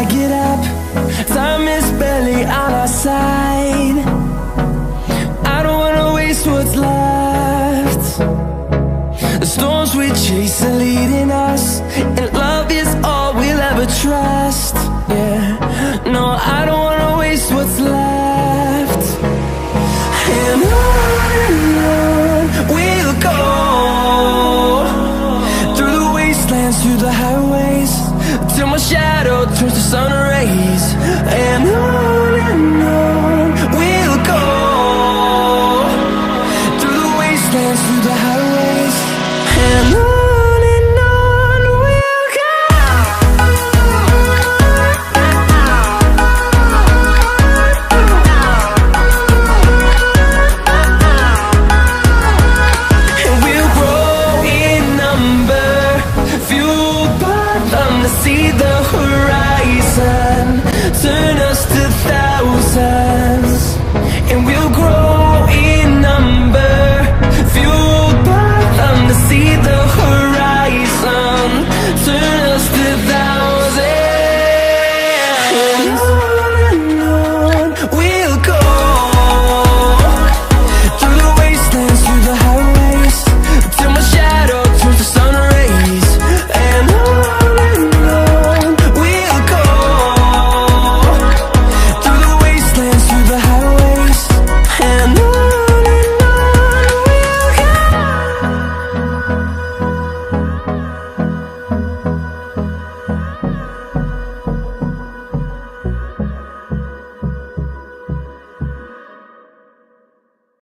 I get up, time is barely on our side. I don't wanna waste what's left. The storms we chase are leading us, and love is all we'll ever trust. Yeah, no, I don't wanna waste what's left. And on we'll go, through the wastelands, through the highways, till my shadow turns to sun rays. And on we'll go, through the wastelands, through the highways, and on we'll go. And we'll grow in number, fueled by them to see the horizon, turn us to thousands.